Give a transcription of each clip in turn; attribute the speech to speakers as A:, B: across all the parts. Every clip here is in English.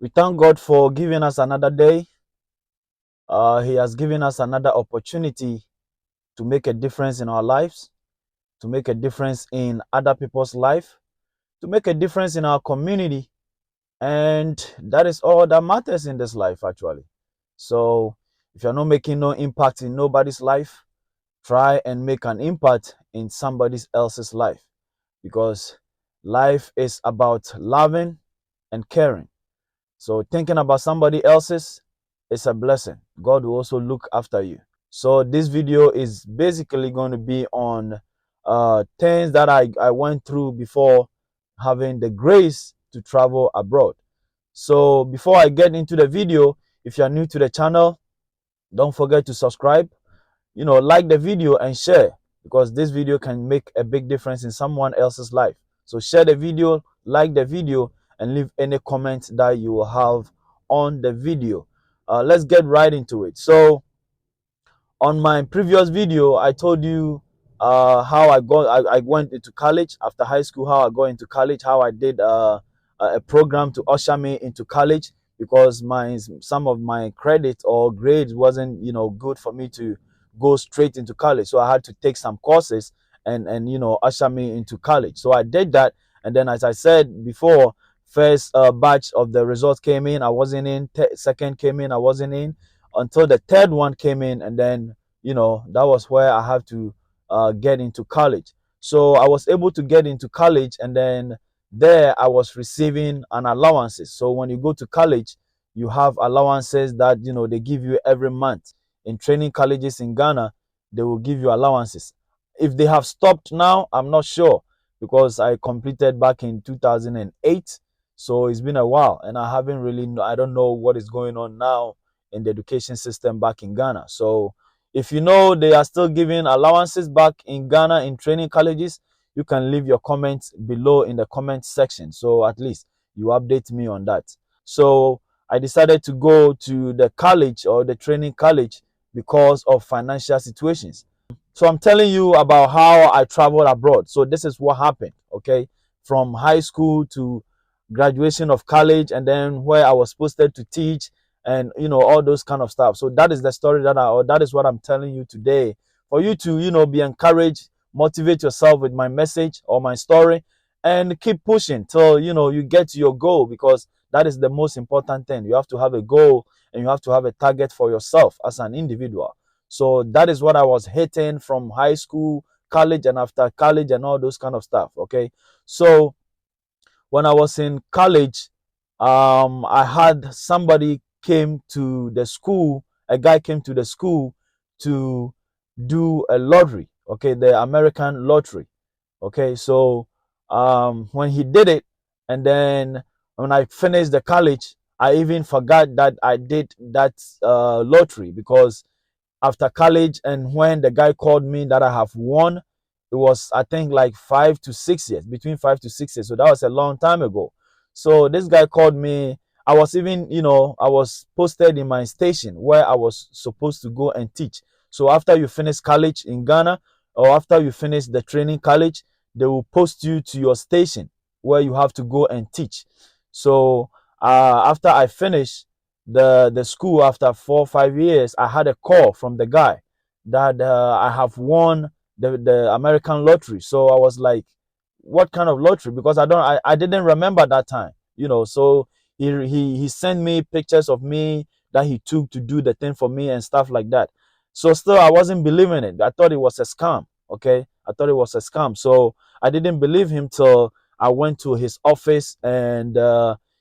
A: We thank God for giving us another day. He has given us another opportunity to make a difference in our lives, to make a difference in other people's life, to make a difference in our community. And that is all that matters in this life, actually. So if you're not making no impact in nobody's life, try and make an impact in somebody else's life, because life is about loving and caring. So thinking about somebody else's is a blessing. God will also look after you. So this video is basically going to be on things that I went through before having the grace to travel abroad. So before I get into the video, if you are new to the channel, don't forget to subscribe, like the video and share, because this video can make a big difference in someone else's life. So share the video, like the video, and leave any comment that you will have on the video. Let's get right into it. So on my previous video, I told you how I went into college after high school, how I got into college, how I did a program to usher me into college, because some of my credit or grades wasn't good for me to go straight into college. So I had to take some courses and usher me into college. So I did that, and then, as I said before, first batch of the results came in, I wasn't in. Second came in, I wasn't in, until the third one came in, and then that was where I had to get into college. So I was able to get into college, and then there I was receiving an allowances. So when you go to college, you have allowances that they give you every month. In training colleges in Ghana, they will give you allowances. If they have stopped now, I'm not sure, because I completed back in 2008. So it's been a while, and I don't know what is going on now in the education system back in Ghana. So if you know they are still giving allowances back in Ghana in training colleges, you can leave your comments below in the comment section. So at least you update me on that. So I decided to go to the college or the training college because of financial situations. So I'm telling you about how I traveled abroad. So this is what happened, okay? From high school to graduation of college, and then where I was posted to teach, and all those kind of stuff. So that is the story that is what I'm telling you today, for you to be encouraged, motivate yourself with my message or my story, and keep pushing till you get to your goal, because that is the most important thing. You have to have a goal, and you have to have a target for yourself as an individual. So that is what I was hitting from high school, college, and after college, and all those kind of stuff. Okay. So when I was in college, I had somebody came to the school, a guy came to the school to do a lottery, okay, the American lottery. Okay, so when he did it, and then when I finished the college, I even forgot that I did that lottery, because after college, and when the guy called me that I have won, it was, I think, like 5 to 6 years, between 5 to 6 years. So that was a long time ago. So this guy called me. I was even, I was posted in my station where I was supposed to go and teach. So after you finish college in Ghana, or after you finish the training college, they will post you to your station where you have to go and teach. So after I finished the school, after 4 or 5 years, I had a call from the guy that I have won the American lottery. So I was like, what kind of lottery? Because I didn't remember that time, so he sent me pictures of me that he took to do the thing for me and stuff like that. So still I wasn't believing it. I thought it was a scam. Okay, I thought it was a scam. So I didn't believe him till I went to his office, and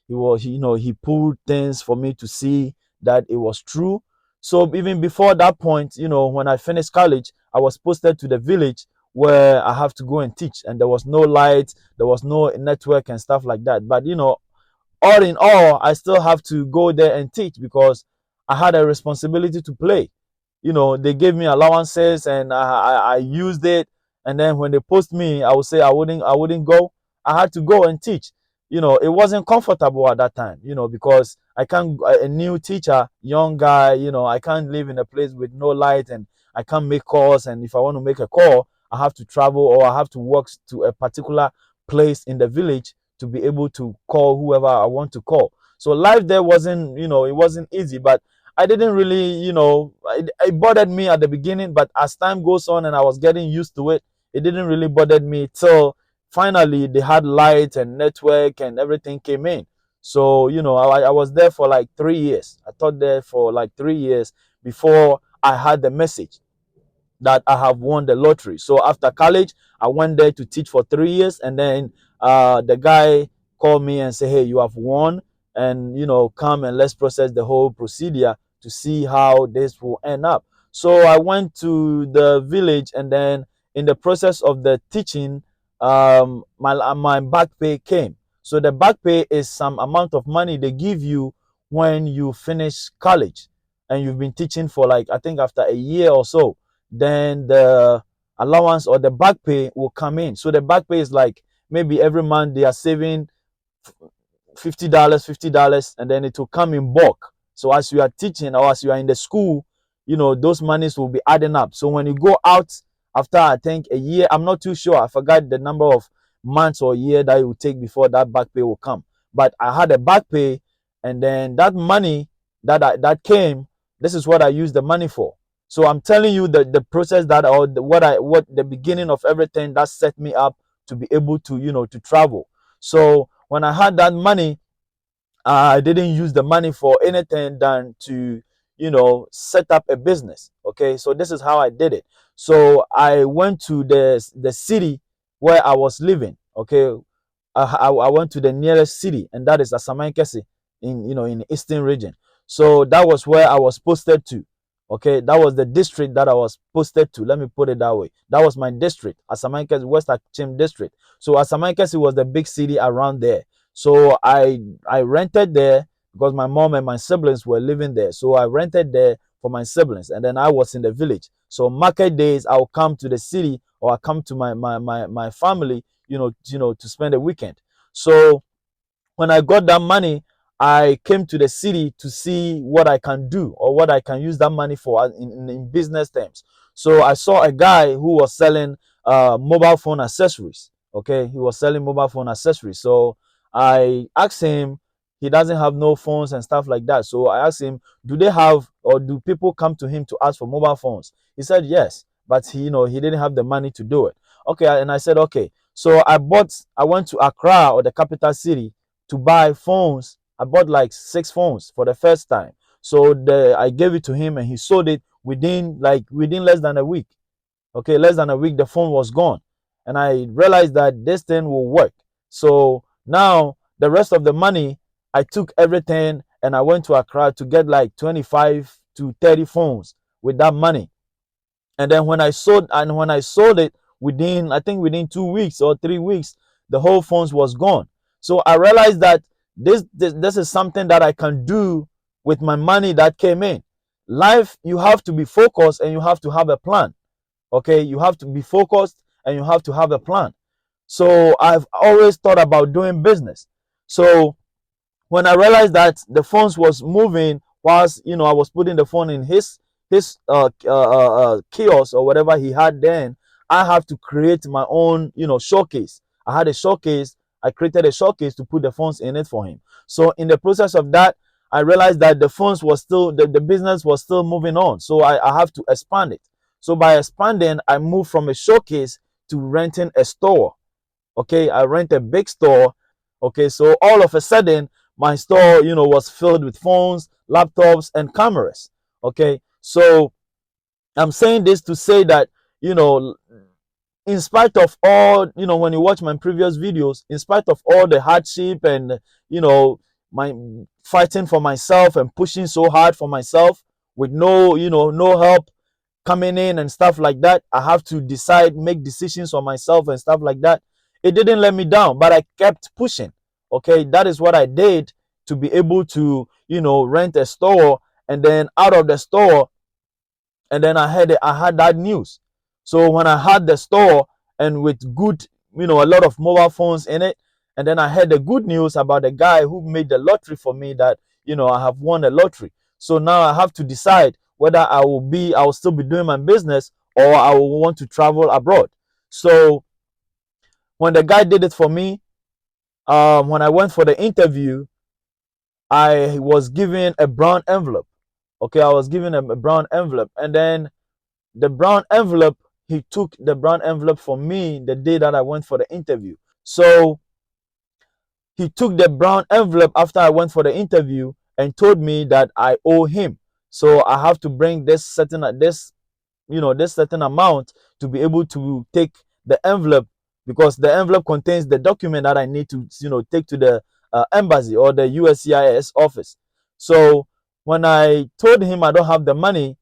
A: he pulled things for me to see that it was true. So even before that point, when I finished college, I was posted to the village where I have to go and teach, and there was no light, there was no network and stuff like that. But all in all, I still have to go there and teach, because I had a responsibility to play. They gave me allowances, and I used it. And then when they post me, I would say I wouldn't go. I had to go and teach. It wasn't comfortable at that time, because I can't, a new teacher, young guy, I can't live in a place with no light, and I can't make calls. And if I want to make a call, I have to travel, or I have to walk to a particular place in the village to be able to call whoever I want to call. So life there wasn't, it wasn't easy, but I didn't really, it bothered me at the beginning, but as time goes on and I was getting used to it, it didn't really bother me till finally they had light and network and everything came in. So, I was there for like 3 years. I taught there for like 3 years before I had the message that I have won the lottery. So after college, I went there to teach for 3 years, and then the guy called me and said, "Hey, you have won, and come and let's process the whole procedure to see how this will end up." So I went to the village, and then in the process of the teaching, my back pay came. So the back pay is some amount of money they give you when you finish college and you've been teaching for, like, I think after a year or so, then the allowance or the back pay will come in. So the back pay is like maybe every month they are saving $50, $50, and then it will come in bulk. So as you are teaching or as you are in the school, those monies will be adding up. So when you go out after, I think, a year, I'm not too sure, I forgot the number of months or year that it will take before that back pay will come. But I had a back pay, and then that money that came, this is what I used the money for. So I'm telling you that the process that, or what the beginning of everything that set me up to be able to, to travel. So when I had that money, I didn't use the money for anything than to, set up a business. Okay, so this is how I did it. So I went to the city where I was living. Okay, I went to the nearest city, and that is Asamankesi in the eastern region. So that was where I was posted to. Okay, that was the district that I was posted to. Let me put it that way. That was my district, Asamankesi, West Achim district. So Asamankesi was the big city around there. So I rented there because my mom and my siblings were living there. So I rented there for my siblings, and then I was in the village. So market days, I'll come to the city, or I come to my family, to spend a weekend. So when I got that money, I came to the city to see what I can do or what I can use that money for in business terms. So I saw a guy who was selling mobile phone accessories. Okay, he was selling mobile phone accessories. So I asked him, he doesn't have no phones and stuff like that. So I asked him, do they have, or do people come to him to ask for mobile phones? He said yes, but he didn't have the money to do it. Okay, and I said okay. So I went to Accra, or the capital city, to buy phones. I bought like 6 phones for the first time. So I gave it to him, and he sold it within less than a week. Okay, less than a week, the phone was gone. And I realized that this thing will work. So now the rest of the money, I took everything and I went to Accra to get like 25 to 30 phones with that money. And then when I sold it, within, I think, within 2 weeks or 3 weeks, the whole funds was gone. So I realized that this is something that I can do with my money that came in. Life, you have to be focused and you have to have a plan. Okay, you have to be focused and you have to have a plan. So I've always thought about doing business. So when I realized that the phones was moving, whilst I was putting the phone in his kiosk or whatever he had, then I have to create my own showcase. I had a showcase. I created a showcase to put the phones in it for him. So in the process of that, I realized that the phones was still the business was still moving on. So I have to expand it. So by expanding, I moved from a showcase to renting a store. Okay, I rent a big store. Okay, so all of a sudden my store was filled with phones, laptops, and cameras. Okay, so I'm saying this to say that you know in spite of all, when you watch my previous videos, in spite of all the hardship and my fighting for myself and pushing so hard for myself with no help coming in and stuff like that, I have to make decisions on myself and stuff like that. It didn't let me down, but I kept pushing. Okay, that is what I did to be able to rent a store, and then out of the store, and then I had that news. So when I had the store, and with good, a lot of mobile phones in it, and then I heard the good news about the guy who made the lottery for me, that I have won a lottery. So now I have to decide whether I will still be doing my business, or I will want to travel abroad. So when the guy did it for me, when I went for the interview, I was given a brown envelope. Okay, I was given a brown envelope, and then the brown envelope, he took the brown envelope from me the day that I went for the interview. So he took the brown envelope after I went for the interview and told me that I owe him. So I have to bring this certain amount to be able to take the envelope, because the envelope contains the document that I need to take to the embassy or the USCIS office. So when I told him I don't have the money,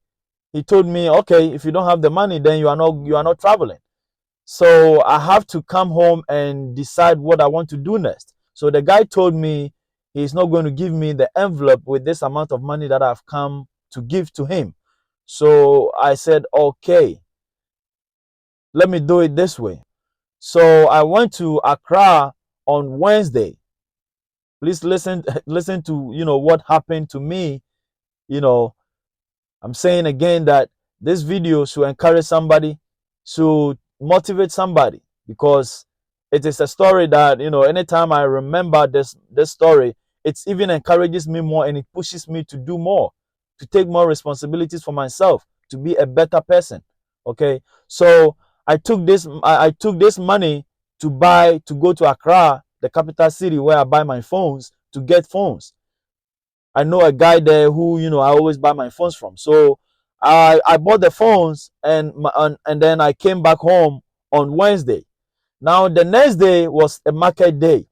A: he told me, okay, if you don't have the money, then you are not traveling. So I have to come home and decide what I want to do next. So the guy told me he's not going to give me the envelope with this amount of money that I've come to give to him. So I said, okay, let me do it this way. So I went to Accra on Wednesday. Please listen listen to what happened to me. You know, I'm saying again that this video should encourage somebody, should motivate somebody, because it is a story that anytime I remember this story, it even encourages me more and it pushes me to do more, to take more responsibilities for myself, to be a better person. Okay, so I took this money to go to Accra, the capital city where I buy my phones, to get phones. I know a guy there who I always buy my phones from. So I bought the phones, and then I came back home on Wednesday. Now the next day was a market day.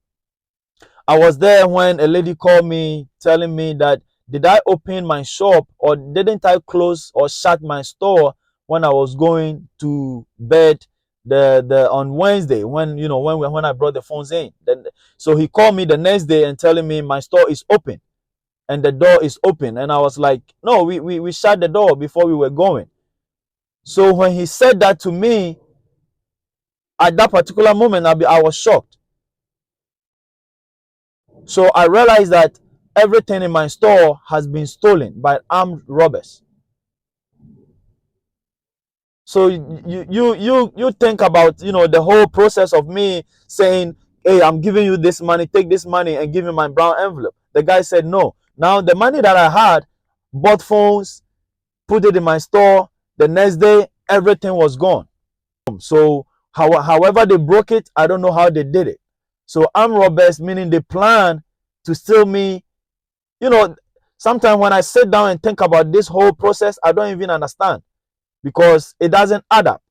A: I was there when a lady called me telling me that, did I open my shop or didn't I close or shut my store when I was going to bed the on Wednesday, when I brought the phones in. Then so he called me the next day and telling me my store is open and the door is open. And I was like, no, we shut the door before we were going. So when he said that to me, at that particular moment, I was shocked. So I realized that everything in my store has been stolen by armed robbers. So you think about the whole process of me saying, hey, I'm giving you this money, take this money and give me my brown envelope. The guy said no. Now the money that I had, bought phones, put it in my store. The next day, everything was gone. So however they broke it, I don't know how they did it. So armed robbers, meaning they plan to steal me. You know, sometimes when I sit down and think about this whole process, I don't even understand, because it doesn't add up.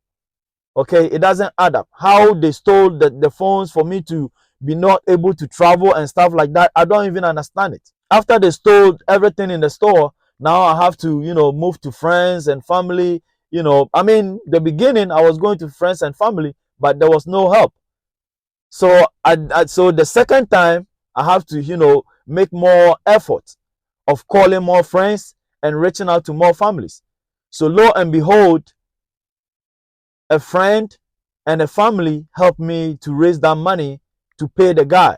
A: Okay, it doesn't add up. How they stole the phones for me to be not able to travel and stuff like that, I don't even understand it. After they stole everything in the store, now I have to move to friends and family. I mean, the beginning I was going to friends and family, but there was no help. So so the second time I have to make more effort of calling more friends and reaching out to more families. So lo and behold, a friend and a family helped me to raise that money to pay the guy.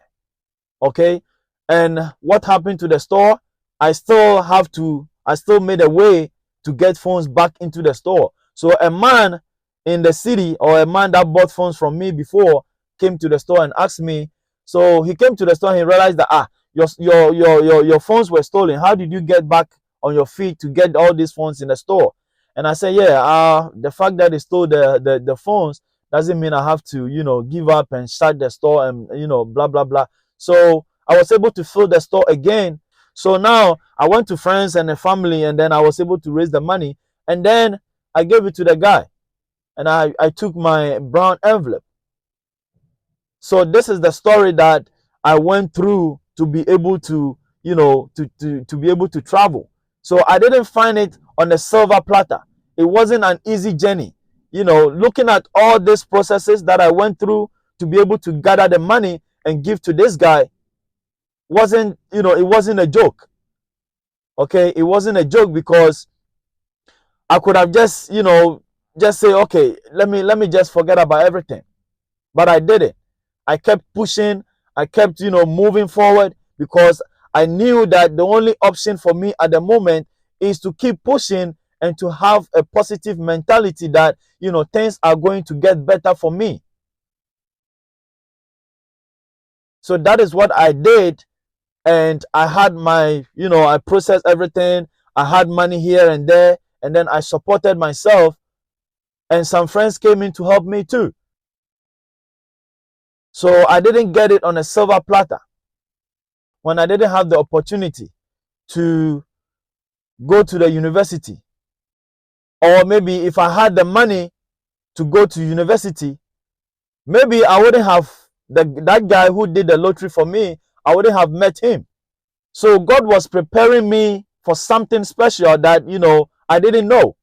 A: Okay, and what happened to the store? I still made a way to get phones back into the store. So a man in the city, or a man that bought phones from me before, came to the store and asked me. So he came to the store and he realized that, your phones were stolen. How did you get back on your feet to get all these phones in the store? And I said, yeah, the fact that they stole the phones doesn't mean I have to give up and shut the store and blah blah blah. So I was able to fill the store again. So now I went to friends and a family, and then I was able to raise the money, and then I gave it to the guy, and I took my brown envelope. So this is the story that I went through to be able to to be able to travel. So I didn't find it on a silver platter. It wasn't an easy journey. Looking at all these processes that I went through to be able to gather the money and give to this guy, it wasn't a joke. Okay, it wasn't a joke, because I could have just say, okay, let me just forget about everything. But I didn't. I kept pushing. I kept moving forward, because I knew that the only option for me at the moment is to keep pushing and to have a positive mentality that things are going to get better for me. So that is what I did. and I had my, I processed everything. I had money here and there, and then I supported myself, and some friends came in to help me too. So I didn't get it on a silver platter when I didn't have the opportunity to go to the university. Or maybe if I had the money to go to university, maybe I wouldn't have that guy who did the lottery for me, I wouldn't have met him. So God was preparing me for something special that, I didn't know.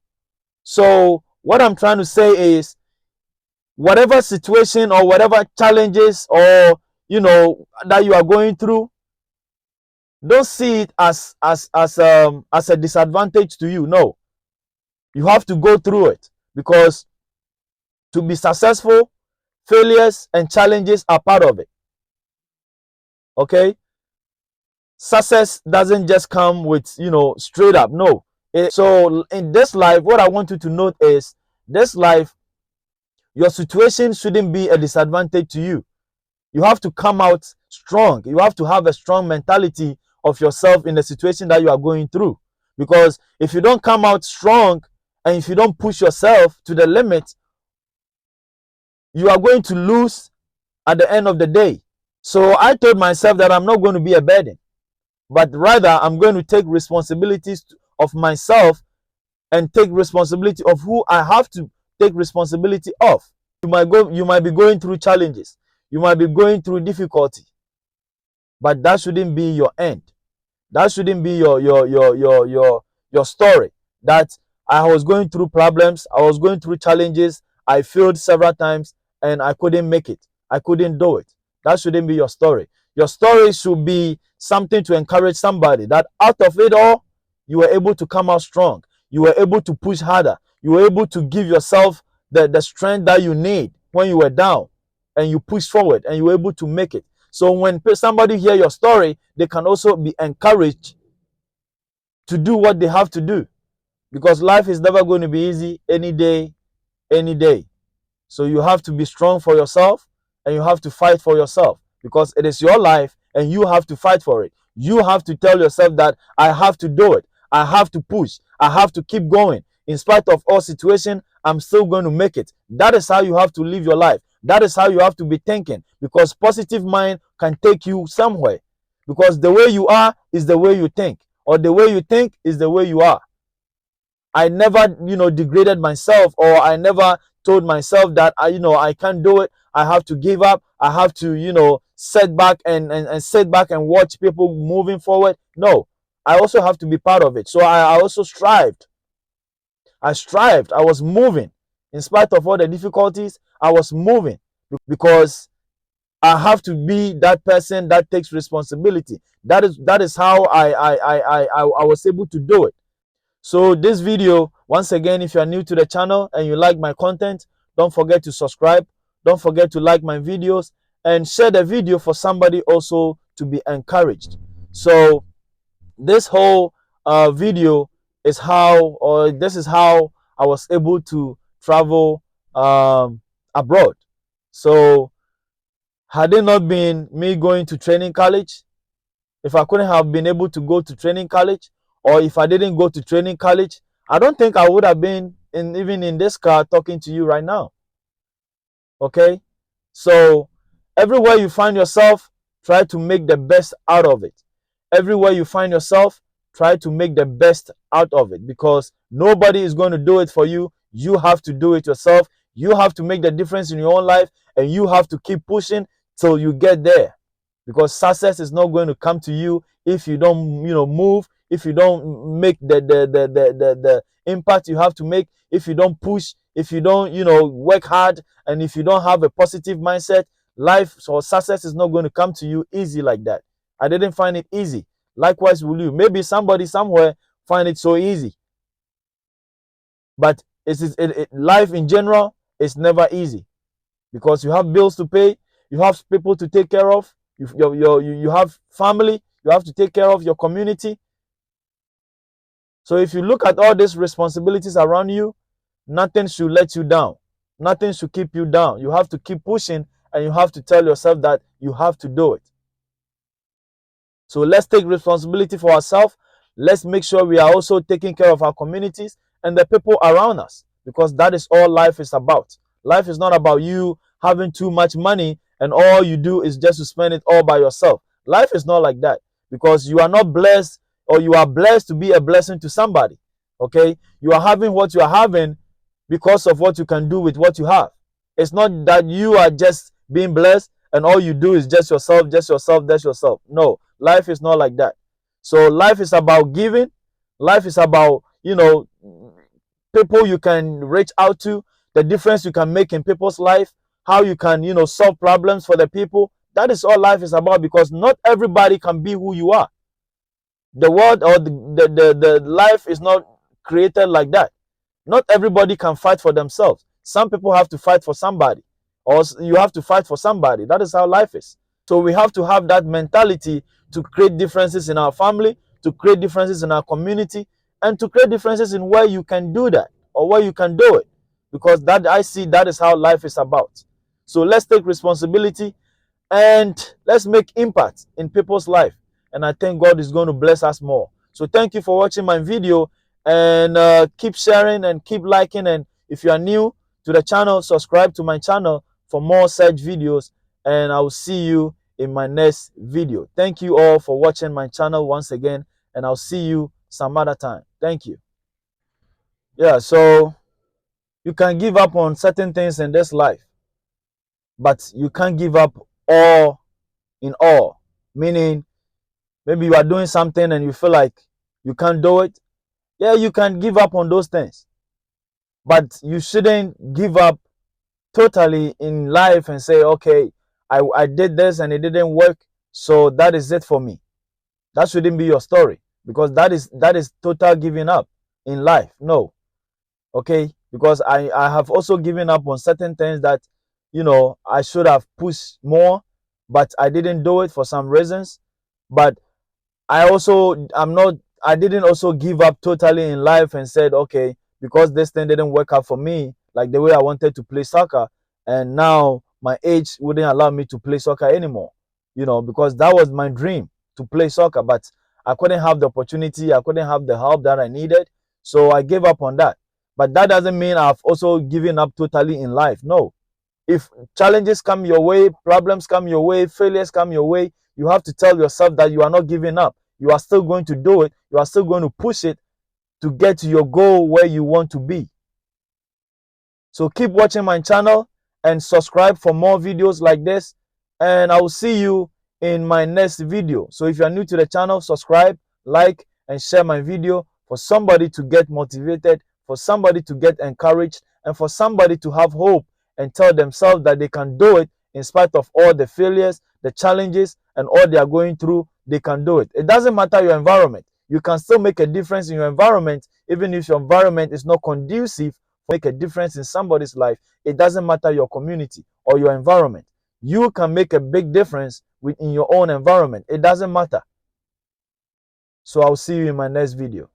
A: So what I'm trying to say is, whatever situation or whatever challenges or, that you are going through, don't see it as a disadvantage to you. No, you have to go through it, because to be successful, failures and challenges are part of it. Okay, success doesn't just come with, straight up. No. So in this life, what I want you to note is, this life, your situation shouldn't be a disadvantage to you. You have to come out strong. You have to have a strong mentality of yourself in the situation that you are going through. Because if you don't come out strong, and if you don't push yourself to the limit, you are going to lose at the end of the day. So I told myself that I'm not going to be a burden, but rather I'm going to take responsibilities of myself, and take responsibility of who I have to take responsibility of. You might be going through challenges, you might be going through difficulty, but that shouldn't be your end. That shouldn't be your story. That I was going through problems, I was going through challenges, I failed several times, and I couldn't make it. I couldn't do it. That shouldn't be your story. Your story should be something to encourage somebody, that out of it all, you were able to come out strong. You were able to push harder. You were able to give yourself the strength that you need when you were down, and you push forward, and you were able to make it. So when somebody hear your story, they can also be encouraged to do what they have to do, because life is never going to be easy any day, any day. So you have to be strong for yourself, and you have to fight for yourself, because it is your life and you have to fight for it. You have to tell yourself that I have to do it. I have to push. I have to keep going. In spite of all situation, I'm still going to make it. That is how you have to live your life. That is how you have to be thinking, because positive mind can take you somewhere. Because the way you are is the way you think, or the way you think is the way you are. I never, degraded myself, or I never told myself that I can't do it. I have to give up. I have to, set back and sit back and watch people moving forward. No, I also have to be part of it. So I also strived. I strived. I was moving. In spite of all the difficulties, I was moving, because I have to be that person that takes responsibility. That is how I was able to do it. So this video, once again, if you are new to the channel and you like my content, don't forget to subscribe. Don't forget to like my videos, and share the video for somebody also to be encouraged. So this whole video is this is how I was able to travel abroad. So had it not been me going to training college, if I couldn't have been able to go to training college, or if I didn't go to training college, I don't think I would have been even in this car talking to you right now. Okay? So everywhere you find yourself, try to make the best out of it. Everywhere you find yourself, try to make the best out of it, because nobody is going to do it for you. You have to do it yourself. You have to make the difference in your own life, and you have to keep pushing till you get there, because success is not going to come to you if you don't, move, if you don't make the impact you have to make, if you don't push, if you don't, work hard, and if you don't have a positive mindset. Life or success is not going to come to you easy like that. I didn't find it easy. Likewise will you. Maybe somebody somewhere find it so easy, but life in general is never easy, because you have bills to pay, you have people to take care of, you have family, you have to take care of your community. So if you look at all these responsibilities around you, nothing should let you down. Nothing should keep you down. You have to keep pushing, and you have to tell yourself that you have to do it. So let's take responsibility for ourselves. Let's make sure we are also taking care of our communities and the people around us, because that is all life is about. Life is not about you having too much money and all you do is just to spend it all by yourself. Life is not like that, because you are not blessed, or you are blessed to be a blessing to somebody. Okay? You are having what you are having because of what you can do with what you have. It's not that you are just being blessed and all you do is just yourself, just yourself, just yourself. No, life is not like that. So life is about giving. Life is about, people you can reach out to, the difference you can make in people's life, how you can, solve problems for the people. That is all life is about, because not everybody can be who you are. The world, or the life is not created like that. Not everybody can fight for themselves. Some people have to fight for somebody, or you have to fight for somebody. That is how life is. So we have to have that mentality to create differences in our family, to create differences in our community, and to create differences in where you can do that or where you can do it. Because that, I see, that is how life is about. So let's take responsibility and let's make impact in people's life. And I think God is going to bless us more. So thank you for watching my video, and keep sharing and keep liking. And if you are new to the channel, subscribe to my channel for more such videos, and I will see you in my next video. Thank you all for watching my channel once again, and I'll see you some other time. Thank you. Yeah, so you can give up on certain things in this life, but you can't give up all in all. Meaning, maybe you are doing something and you feel like you can't do it. Yeah, you can give up on those things, but you shouldn't give up totally in life and say, okay, I did this and it didn't work, so that is it for me. That shouldn't be your story, because that is total giving up in life. No. Okay, because I have also given up on certain things that, I should have pushed more, but I didn't do it for some reasons. But I didn't also give up totally in life and said, okay, because this thing didn't work out for me like the way I wanted to play soccer, and now my age wouldn't allow me to play soccer anymore, because that was my dream, to play soccer, but I couldn't have the opportunity, I couldn't have the help that I needed, so I gave up on that. But that doesn't mean I've also given up totally in life. No. If challenges come your way, problems come your way, failures come your way, you have to tell yourself that you are not giving up. You are still going to do it. You are still going to push it to get to your goal where you want to be. So keep watching my channel and subscribe for more videos like this. And I will see you in my next video. So if you are new to the channel, subscribe, like, and share my video for somebody to get motivated, for somebody to get encouraged, and for somebody to have hope and tell themselves that they can do it in spite of all the failures, the challenges, and all they are going through. They can do it. It doesn't matter your environment. You can still make a difference in your environment, even if your environment is not conducive for make a difference in somebody's life. It doesn't matter your community or your environment. You can make a big difference within your own environment. It doesn't matter. So I'll see you in my next video.